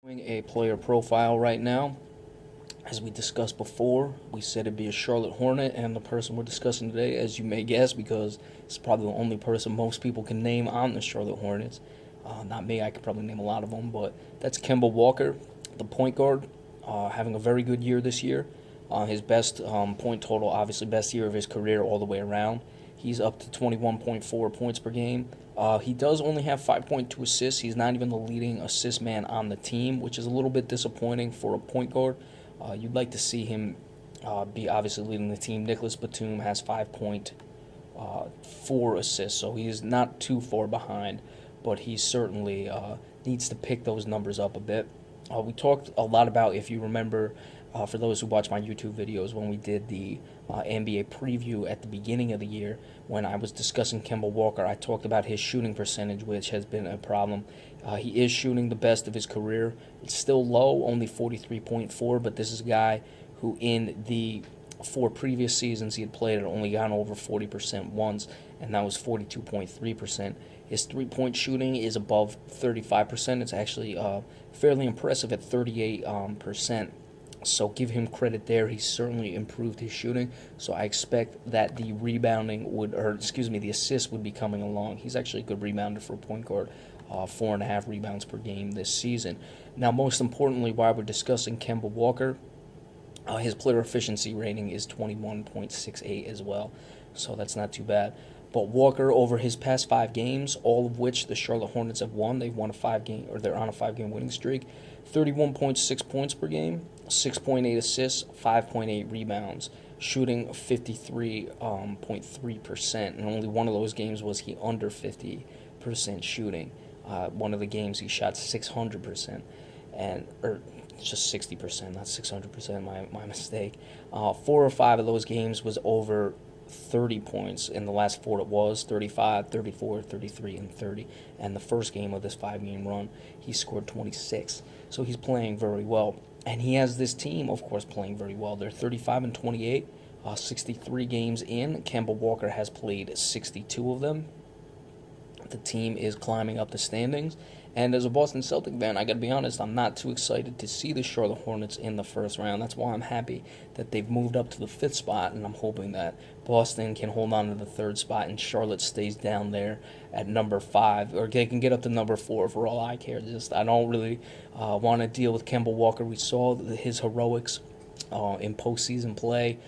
Doing a player profile right now. As we discussed before, we said it'd be a Charlotte Hornet, and the person we're discussing today, as you may guess, because it's probably the only person most people can name on the Charlotte Hornets. Not me, I could probably name a lot of them, but that's Kemba Walker, the point guard, having a very good year this year. His best point total, obviously, best year of his career all the way around. He's up to 21.4 points per game. He does only have 5.2 assists. He's not even the leading assist man on the team, which is a little bit disappointing for a point guard. You'd like to see him be obviously leading the team. Nicholas Batum has 5.4 assists, so he's not too far behind, but he certainly needs to pick those numbers up a bit. We talked a lot about, if you remember, for those who watch my YouTube videos, when we did the NBA preview at the beginning of the year, when I was discussing Kemba Walker, I talked about his shooting percentage, which has been a problem. He is shooting the best of his career. It's still low, only 43.4, but this is a guy who in the 4 previous seasons he had played had only gone over 40% once, and that was 42.3%. His three-point shooting is above 35%. It's actually fairly impressive at 38%. So give him credit there. He's certainly improved his shooting. So I expect that the the assist would be coming along. He's actually a good rebounder for a point guard. 4.5 rebounds per game this season. Now, most importantly, while we're discussing Kemba Walker, his player efficiency rating is 21.68 as well. So that's not too bad. But Walker, over his past 5 games, all of which the Charlotte Hornets have won, they've won they're on a 5-game winning streak. 31.6 points per game, 6.8 assists, 5.8 rebounds, shooting 53.3%, and only one of those games was he under 50% shooting. One of the games he shot 600%, or just 60%, not 600%. My mistake. 4 or 5 of those games was over 30 points. In the last 4 it was 35, 34, 33, and 30. And the first game of this 5-game run, he scored 26. So he's playing very well. And he has this team, of course, playing very well. They're 35 and 28, 63 games in. Kemba Walker has played 62 of them. The team is climbing up the standings. And as a Boston Celtic fan, I got to be honest, I'm not too excited to see the Charlotte Hornets in the first round. That's why I'm happy that they've moved up to the 5th spot, and I'm hoping that Boston can hold on to the 3rd spot and Charlotte stays down there at number 5, or they can get up to number 4 for all I care. I don't really want to deal with Kemba Walker. We saw his heroics in postseason play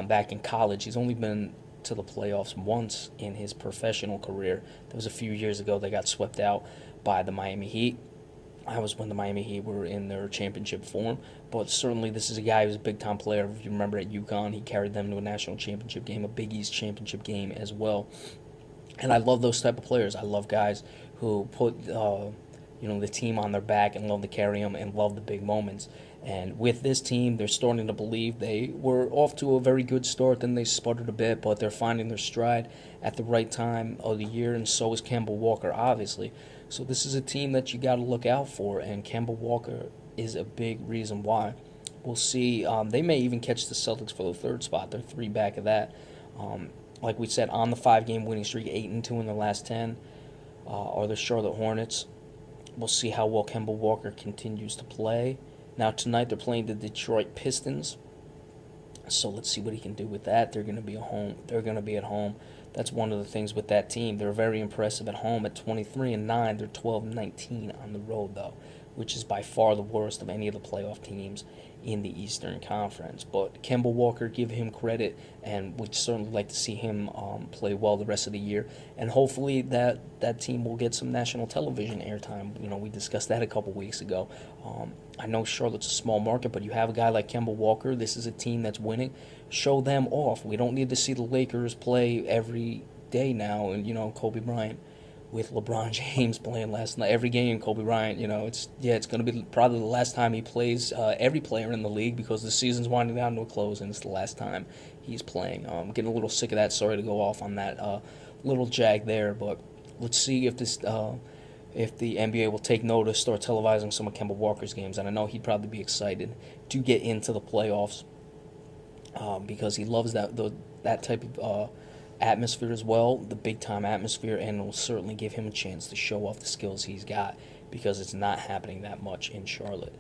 back in college. He's only been to the playoffs once in his professional career. That was a few years ago. They got swept out by the Miami Heat. That was when the Miami Heat were in their championship form. But certainly this is a guy who's a big-time player. If you remember at UConn, he carried them to a national championship game, a Big East championship game as well. And I love those type of players. I love guys who put the team on their back and love to carry them and love the big moments. And with this team, they're starting to believe. They were off to a very good start, then they sputtered a bit, but they're finding their stride at the right time of the year, and so is Kemba Walker, obviously. So this is a team that you got to look out for, and Kemba Walker is a big reason why. We'll see. They may even catch the Celtics for the 3rd spot. They're 3 back of that. Like we said, on the 5-game winning streak, 8-2 in the last 10, are the Charlotte Hornets. We'll see how well Kemba Walker continues to play. Now tonight they're playing the Detroit Pistons, so let's see what he can do with that. They're going to be at home. That's one of the things with that team. They're very impressive at home at 23-9. They're 12-19 on the road though, which is by far the worst of any of the playoff teams in the Eastern Conference. But Kemba Walker, give him credit, and we'd certainly like to see him play well the rest of the year. And hopefully that team will get some national television airtime. We discussed that a couple weeks ago. I know Charlotte's a small market, but you have a guy like Kemba Walker. This is a team that's winning. Show them off. We don't need to see the Lakers play every day now, and Kobe Bryant with LeBron James playing last night. Every game, Kobe Bryant, it's going to be probably the last time he plays every player in the league, because the season's winding down to a close, and it's the last time he's playing. I'm getting a little sick of that. Sorry to go off on that little jag there, but let's see if the NBA will take notice, start televising some of Kemba Walker's games, and I know he'd probably be excited to get into the playoffs because he loves that type of atmosphere as well, the big-time atmosphere, and it will certainly give him a chance to show off the skills he's got because it's not happening that much in Charlotte.